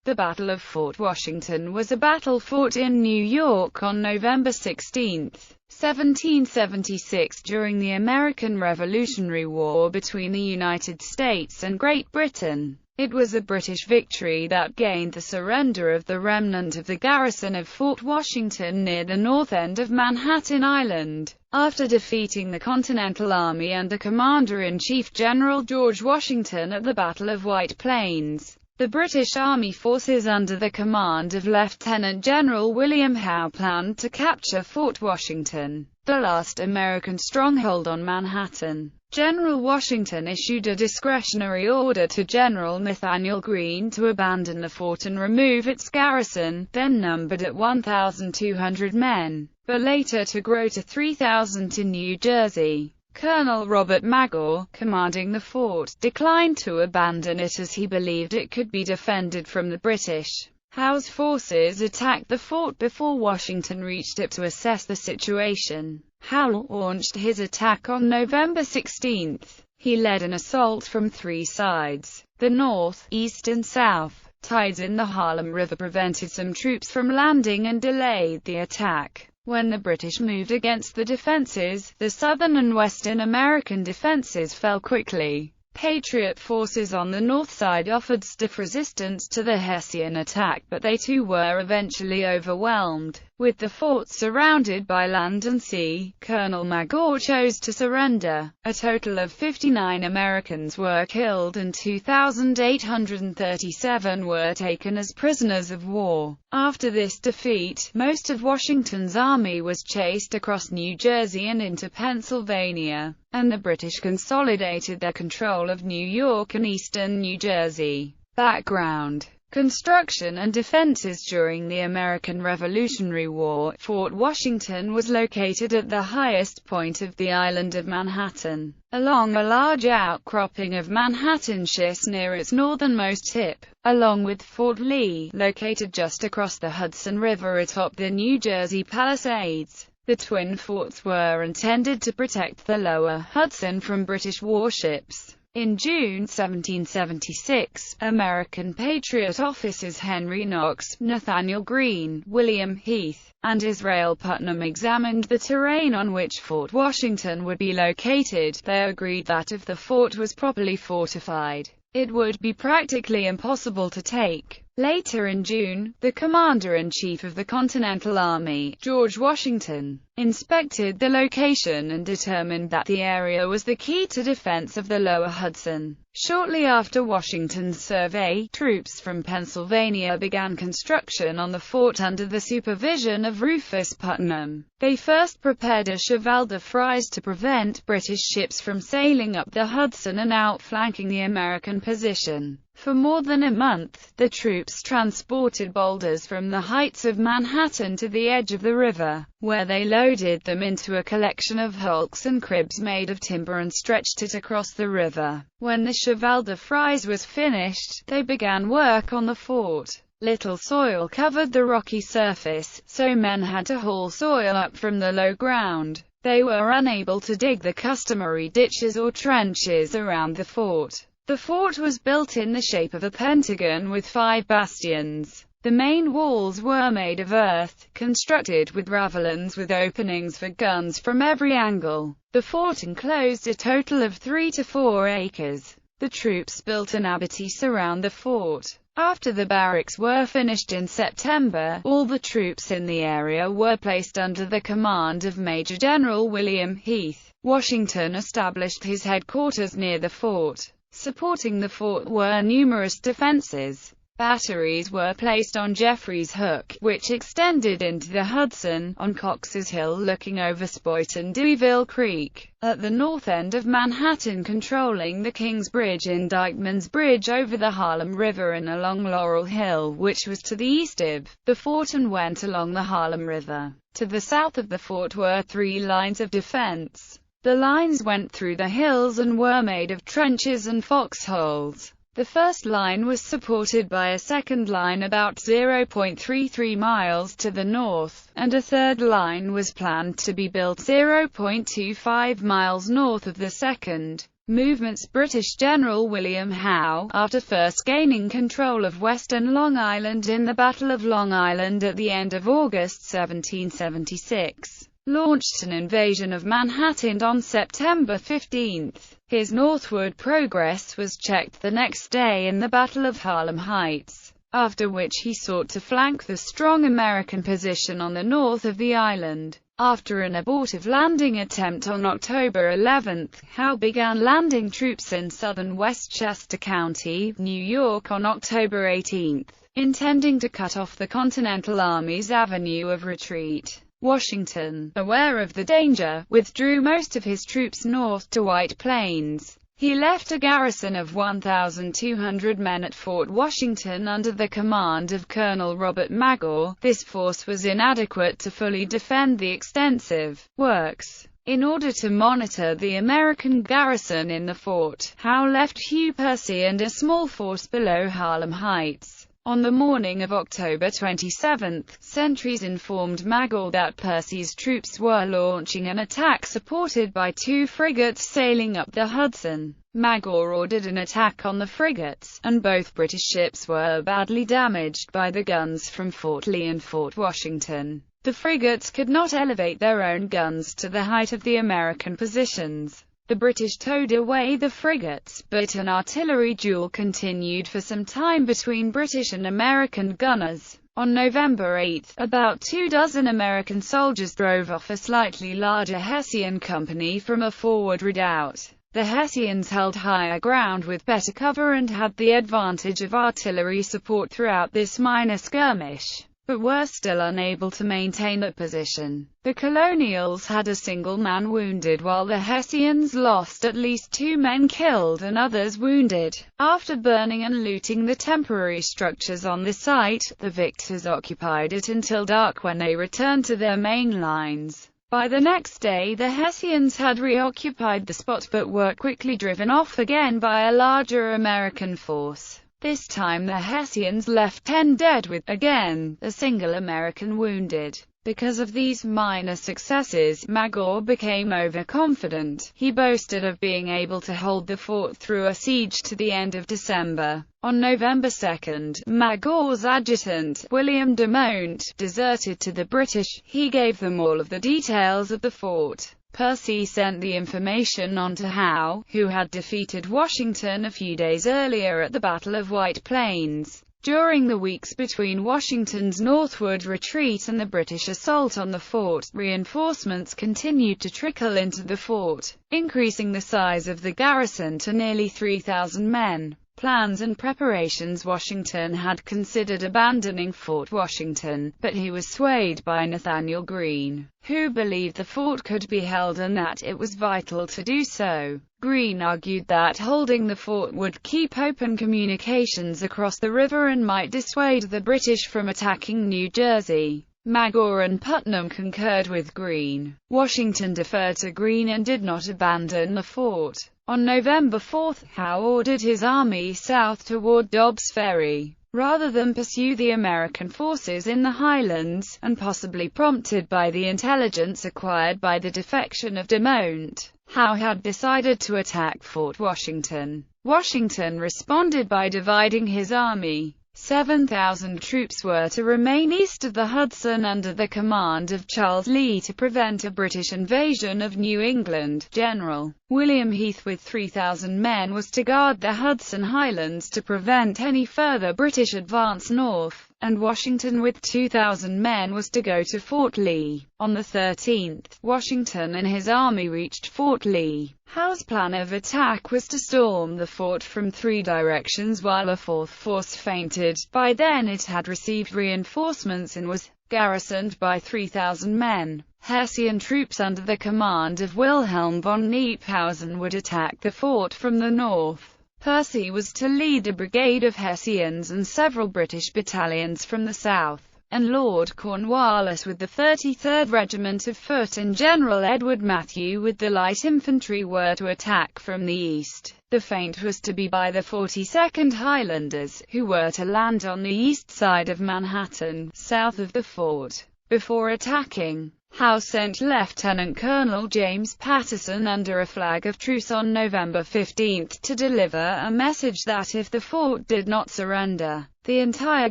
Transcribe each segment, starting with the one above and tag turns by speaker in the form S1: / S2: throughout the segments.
S1: The Battle of Fort Washington was a battle fought in New York on November 16, 1776 during the American Revolutionary War between the United States and Great Britain. It was a British victory that gained the surrender of the remnant of the garrison of Fort Washington near the north end of Manhattan Island. After defeating the Continental Army under Commander-in-Chief General George Washington at the Battle of White Plains, the British Army forces under the command of Lieutenant General William Howe planned to capture Fort Washington, the last American stronghold on Manhattan. General Washington issued a discretionary order to General Nathanael Greene to abandon the fort and remove its garrison, then numbered at 1,200 men, but later to grow to 3,000 in New Jersey. Colonel Robert Magor, commanding the fort, declined to abandon it as he believed it could be defended from the British. Howe's forces attacked the fort before Washington reached it to assess the situation. Howe launched his attack on November 16. He led an assault from three sides: the north, east and south. Tides in the Harlem River prevented some troops from landing and delayed the attack. When the British moved against the defenses, the southern and western American defenses fell quickly. Patriot forces on the north side offered stiff resistance to the Hessian attack, but they too were eventually overwhelmed. With the fort surrounded by land and sea, Colonel Magor chose to surrender. A total of 59 Americans were killed and 2,837 were taken as prisoners of war. After this defeat, most of Washington's army was chased across New Jersey and into Pennsylvania, and the British consolidated their control of New York and eastern New Jersey. Background: construction and defenses during the American Revolutionary War. Fort Washington was located at the highest point of the island of Manhattan, along a large outcropping of Manhattan schist near its northernmost tip, along with Fort Lee, located just across the Hudson River atop the New Jersey Palisades. The twin forts were intended to protect the lower Hudson from British warships. In June 1776, American Patriot officers Henry Knox, Nathanael Greene, William Heath, and Israel Putnam examined the terrain on which Fort Washington would be located. They agreed that if the fort was properly fortified, it would be practically impossible to take. Later in June, the Commander-in-Chief of the Continental Army, George Washington, inspected the location and determined that the area was the key to defense of the lower Hudson. Shortly after Washington's survey, troops from Pennsylvania began construction on the fort under the supervision of Rufus Putnam. They first prepared a cheval de frise to prevent British ships from sailing up the Hudson and outflanking the American position. For more than a month, the troops transported boulders from the heights of Manhattan to the edge of the river, where they loaded them into a collection of hulks and cribs made of timber and stretched it across the river. When the cheval de frise was finished, they began work on the fort. Little soil covered the rocky surface, so men had to haul soil up from the low ground. They were unable to dig the customary ditches or trenches around the fort. The fort was built in the shape of a pentagon with 5 bastions. The main walls were made of earth, constructed with ravelins with openings for guns from every angle. The fort enclosed a total of 3 to 4 acres. The troops built an abattis around the fort. After the barracks were finished in September, all the troops in the area were placed under the command of Major General William Heath. Washington established his headquarters near the fort. Supporting the fort were numerous defenses. Batteries were placed on Jeffrey's Hook, which extended into the Hudson, on Cox's Hill looking over Spoit and Deweyville Creek, at the north end of Manhattan controlling the Kings Bridge and Dyckman's Bridge over the Harlem River, and along Laurel Hill, which was to the east of the fort and went along the Harlem River. To the south of the fort were 3 lines of defense. The lines went through the hills and were made of trenches and foxholes. The first line was supported by a second line about 0.33 miles to the north, and a third line was planned to be built 0.25 miles north of the second. movements. British General William Howe, after first gaining control of western Long Island in the Battle of Long Island at the end of August 1776, launched an invasion of Manhattan on September 15. His northward progress was checked the next day in the Battle of Harlem Heights, after which he sought to flank the strong American position on the north of the island. After an abortive landing attempt on October 11, Howe began landing troops in southern Westchester County, New York on October 18, intending to cut off the Continental Army's avenue of retreat. Washington, aware of the danger, withdrew most of his troops north to White Plains. He left a garrison of 1,200 men at Fort Washington under the command of Colonel Robert Magor. This force was inadequate to fully defend the extensive works. In order to monitor the American garrison in the fort, Howe left Hugh Percy and a small force below Harlem Heights. On the morning of October 27, sentries informed Magor that Percy's troops were launching an attack supported by 2 frigates sailing up the Hudson. Magor ordered an attack on the frigates, and both British ships were badly damaged by the guns from Fort Lee and Fort Washington. The frigates could not elevate their own guns to the height of the American positions. The British towed away the frigates, but an artillery duel continued for some time between British and American gunners. On November 8, about 24 American soldiers drove off a slightly larger Hessian company from a forward redoubt. The Hessians held higher ground with better cover and had the advantage of artillery support throughout this minor skirmish, but were still unable to maintain a position. The Colonials had a single man wounded while the Hessians lost at least 2 men killed and others wounded. After burning and looting the temporary structures on the site, the victors occupied it until dark when they returned to their main lines. By the next day the Hessians had reoccupied the spot but were quickly driven off again by a larger American force. This time the Hessians left 10 dead with, again, a single American wounded. Because of these minor successes, Magor became overconfident. He boasted of being able to hold the fort through a siege to the end of December. On November 2, Magor's adjutant, William de Monte, deserted to the British. He gave them all of the details of the fort. Percy sent the information on to Howe, who had defeated Washington a few days earlier at the Battle of White Plains. During the weeks between Washington's northward retreat and the British assault on the fort, reinforcements continued to trickle into the fort, increasing the size of the garrison to nearly 3,000 men. Plans and preparations. Washington had considered abandoning Fort Washington, but he was swayed by Nathanael Greene, who believed the fort could be held and that it was vital to do so. Greene argued that holding the fort would keep open communications across the river and might dissuade the British from attacking New Jersey. Magor and Putnam concurred with Greene. Washington deferred to Greene and did not abandon the fort. On November 4, Howe ordered his army south toward Dobbs Ferry, rather than pursue the American forces in the Highlands, and possibly prompted by the intelligence acquired by the defection of de Monte, Howe had decided to attack Fort Washington. Washington responded by dividing his army. 7,000 troops were to remain east of the Hudson under the command of Charles Lee to prevent a British invasion of New England. General William Heath with 3,000 men was to guard the Hudson Highlands to prevent any further British advance north, and Washington with 2,000 men was to go to Fort Lee. On the 13th, Washington and his army reached Fort Lee. Howe's plan of attack was to storm the fort from 3 directions while a 4th force feinted. By then it had received reinforcements and was garrisoned by 3,000 men. Hessian troops under the command of Wilhelm von Kniphausen would attack the fort from the north. Percy was to lead a brigade of Hessians and several British battalions from the south, and Lord Cornwallis with the 33rd Regiment of Foot and General Edward Matthew with the light infantry were to attack from the east. The feint was to be by the 42nd Highlanders, who were to land on the east side of Manhattan, south of the fort. Before attacking, Howe sent Lieutenant Colonel James Patterson under a flag of truce on November 15 to deliver a message that if the fort did not surrender, the entire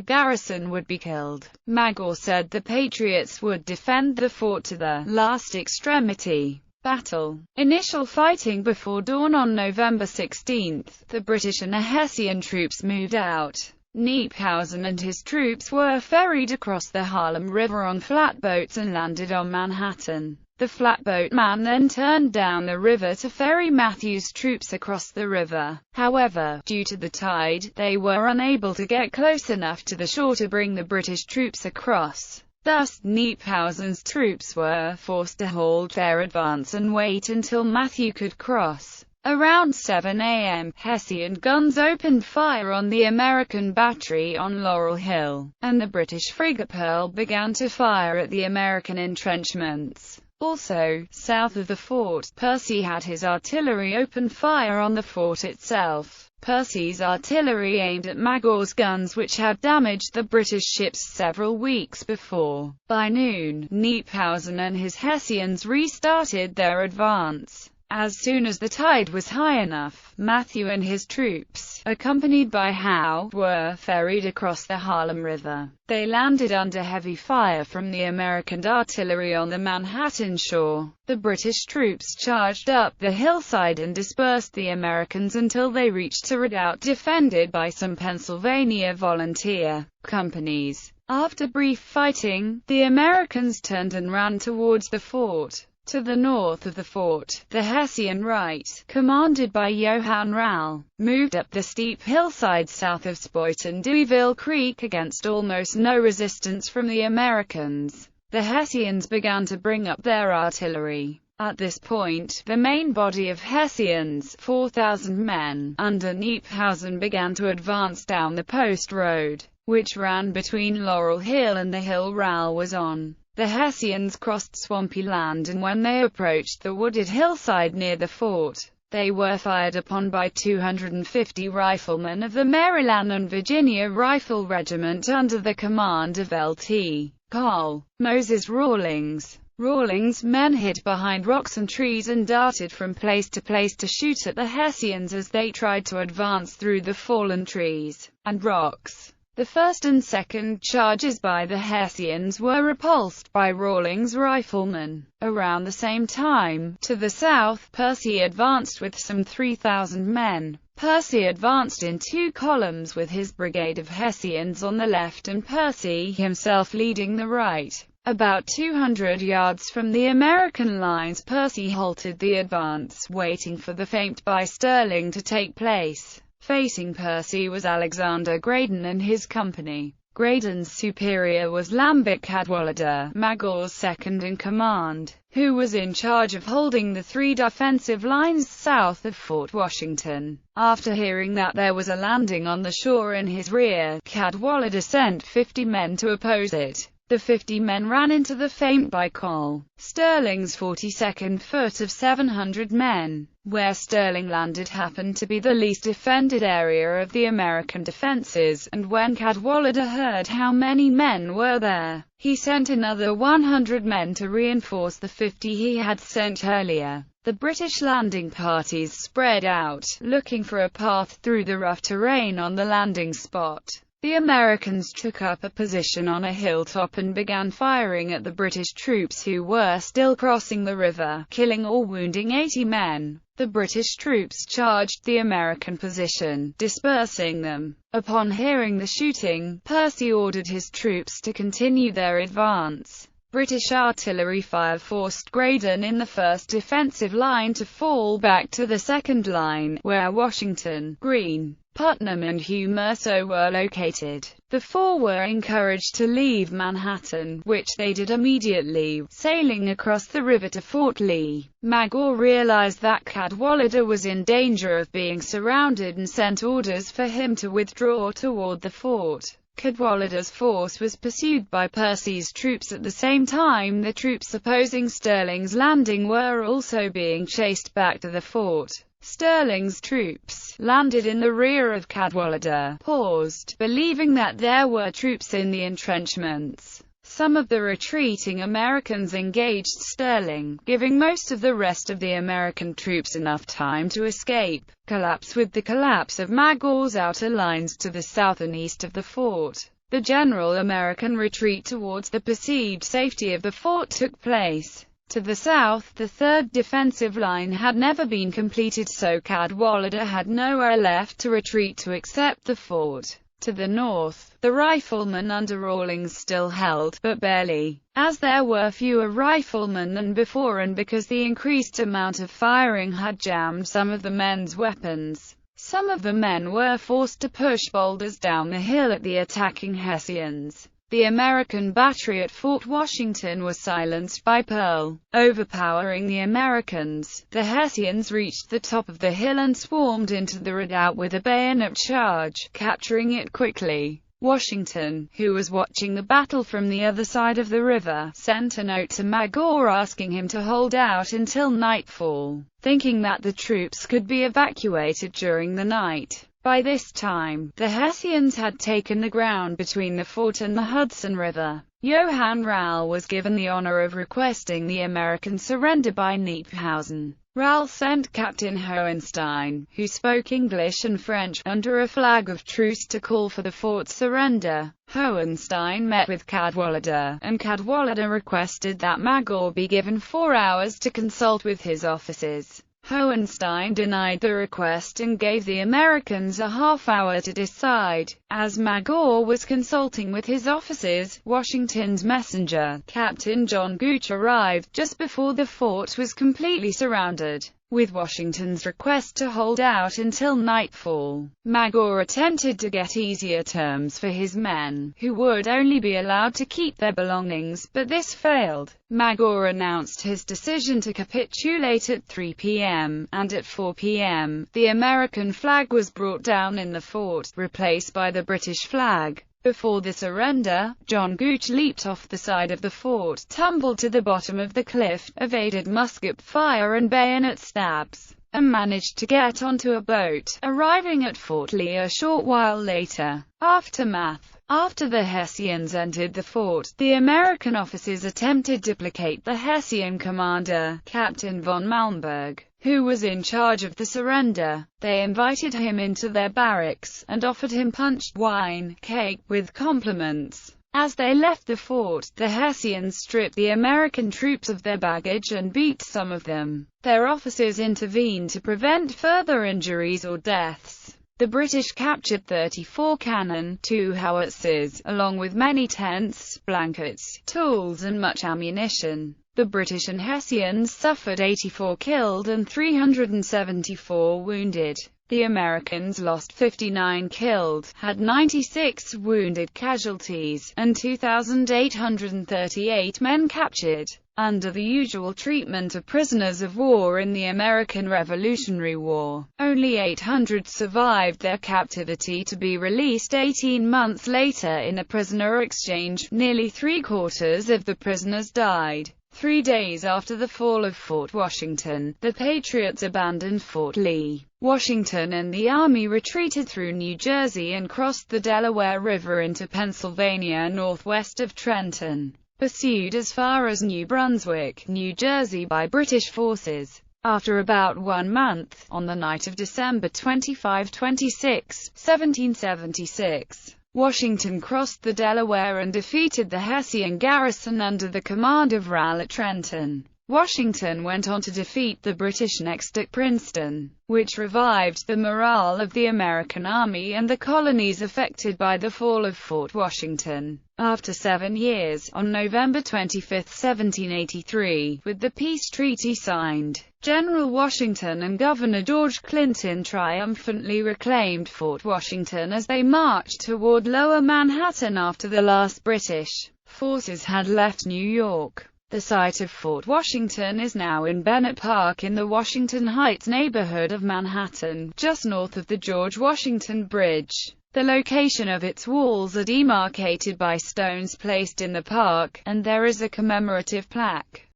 S1: garrison would be killed. Magor said the Patriots would defend the fort to the last extremity. Battle. Initial fighting before dawn on November 16. The British and Hessian troops moved out. Kniphausen and his troops were ferried across the Harlem River on flatboats and landed on Manhattan. The flatboatman then turned down the river to ferry Matthews' troops across the river. However, due to the tide, they were unable to get close enough to the shore to bring the British troops across. Thus, Kniphausen's troops were forced to halt their advance and wait until Matthew could cross. Around 7 a.m., Hessian guns opened fire on the American battery on Laurel Hill, and the British frigate Pearl began to fire at the American entrenchments. Also, south of the fort, Percy had his artillery open fire on the fort itself. Percy's artillery aimed at Magor's guns, which had damaged the British ships several weeks before. By noon, Kniphausen and his Hessians restarted their advance. As soon as the tide was high enough, Matthew and his troops, accompanied by Howe, were ferried across the Harlem River. They landed under heavy fire from the American artillery on the Manhattan shore. The British troops charged up the hillside and dispersed the Americans until they reached a redoubt defended by some Pennsylvania volunteer companies. After brief fighting, the Americans turned and ran towards the fort. To the north of the fort, the Hessian right, commanded by Johann Rall, moved up the steep hillside south of Spoit and Deweyville Creek against almost no resistance from the Americans. The Hessians began to bring up their artillery. At this point, the main body of Hessians, 4,000 men, under Kniphausen began to advance down the post road, which ran between Laurel Hill and the hill Rall was on. The Hessians crossed swampy land, and when they approached the wooded hillside near the fort, they were fired upon by 250 riflemen of the Maryland and Virginia Rifle Regiment under the command of Lt. Col. Moses Rawlings. Rawlings' men hid behind rocks and trees and darted from place to shoot at the Hessians as they tried to advance through the fallen trees and rocks. The first and second charges by the Hessians were repulsed by Rawlings' riflemen. Around the same time, to the south, Percy advanced with some 3,000 men. Percy advanced in two columns with his brigade of Hessians on the left and Percy himself leading the right. About 200 yards from the American lines, Percy halted the advance, waiting for the feint by Sterling to take place. Facing Percy was Alexander Graydon and his company. Graydon's superior was Lambert Cadwallader, Magor's second-in-command, who was in charge of holding the three defensive lines south of Fort Washington. After hearing that there was a landing on the shore in his rear, Cadwallader sent 50 men to oppose it. The 50 men ran into the feint by Col. Sterling's 42nd Foot of 700 men. Where Sterling landed happened to be the least defended area of the American defenses, and when Cadwallader heard how many men were there, he sent another 100 men to reinforce the 50 he had sent earlier. The British landing parties spread out, looking for a path through the rough terrain on the landing spot. The Americans took up a position on a hilltop and began firing at the British troops who were still crossing the river, killing or wounding 80 men. The British troops charged the American position, dispersing them. Upon hearing the shooting, Percy ordered his troops to continue their advance. British artillery fire forced Graydon in the first defensive line to fall back to the second line, where Washington, Greene, Putnam and Hugh Mercer were located. The four were encouraged to leave Manhattan, which they did immediately, sailing across the river to Fort Lee. Magor realized that Cadwallader was in danger of being surrounded and sent orders for him to withdraw toward the fort. Cadwallader's force was pursued by Percy's troops at the same time. The troops opposing Sterling's landing were also being chased back to the fort. Sterling's troops landed in the rear of Cadwallader, paused, believing that there were troops in the entrenchments. Some of the retreating Americans engaged Sterling, giving most of the rest of the American troops enough time to escape. Collapse. With the collapse of Magore's outer lines to the south and east of the fort, the general American retreat towards the perceived safety of the fort took place. To the south, the third defensive line had never been completed, so Cadwallader had nowhere left to retreat to except the fort. To the north, the riflemen under Rawlings still held, but barely, as there were fewer riflemen than before and because the increased amount of firing had jammed some of the men's weapons. Some of the men were forced to push boulders down the hill at the attacking Hessians. The American battery at Fort Washington was silenced by Pearl. Overpowering the Americans, the Hessians reached the top of the hill and swarmed into the redoubt with a bayonet charge, capturing it quickly. Washington, who was watching the battle from the other side of the river, sent a note to Magore asking him to hold out until nightfall, thinking that the troops could be evacuated during the night. By this time, the Hessians had taken the ground between the fort and the Hudson River. Johann Rall was given the honor of requesting the American surrender by Kniphausen. Rall sent Captain Hohenstein, who spoke English and French, under a flag of truce to call for the fort's surrender. Hohenstein met with Cadwallader, and Cadwallader requested that Magore be given 4 hours to consult with his officers. Hohenstein denied the request and gave the Americans a half-hour to decide. As Magore was consulting with his officers, Washington's messenger, Captain John Gooch, arrived just before the fort was completely surrounded. With Washington's request to hold out until nightfall, Magore attempted to get easier terms for his men, who would only be allowed to keep their belongings, but this failed. Magore announced his decision to capitulate at 3 p.m., and at 4 p.m., the American flag was brought down in the fort, replaced by the British flag. Before the surrender, John Gooch leaped off the side of the fort, tumbled to the bottom of the cliff, evaded musket fire and bayonet stabs, and managed to get onto a boat, arriving at Fort Lee a short while later. Aftermath. After the Hessians entered the fort, the American officers attempted to placate the Hessian commander, Captain von Malmberg, who was in charge of the surrender. They invited him into their barracks, and offered him punch, wine, cake, with compliments. As they left the fort, the Hessians stripped the American troops of their baggage and beat some of them. Their officers intervened to prevent further injuries or deaths. The British captured 34 cannon, 2 howitzers, along with many tents, blankets, tools and much ammunition. The British and Hessians suffered 84 killed and 374 wounded. The Americans lost 59 killed, had 96 wounded casualties, and 2,838 men captured. Under the usual treatment of prisoners of war in the American Revolutionary War, only 800 survived their captivity to be released 18 months later in a prisoner exchange. Nearly 3/4 of the prisoners died. 3 days after the fall of Fort Washington, the Patriots abandoned Fort Lee. Washington and the Army retreated through New Jersey and crossed the Delaware River into Pennsylvania northwest of Trenton, pursued as far as New Brunswick, New Jersey by British forces. After about 1 month, on the night of December 25–26, 1776, Washington crossed the Delaware and defeated the Hessian garrison under the command of Rall at Trenton. Washington went on to defeat the British next at Princeton, which revived the morale of the American army and the colonies affected by the fall of Fort Washington. After 7 years, on November 25, 1783, with the peace treaty signed, General Washington and Governor George Clinton triumphantly reclaimed Fort Washington as they marched toward Lower Manhattan after the last British forces had left New York. The site of Fort Washington is now in Bennett Park in the Washington Heights neighborhood of Manhattan, just north of the George Washington Bridge. The location of its walls are demarcated by stones placed in the park, and there is a commemorative plaque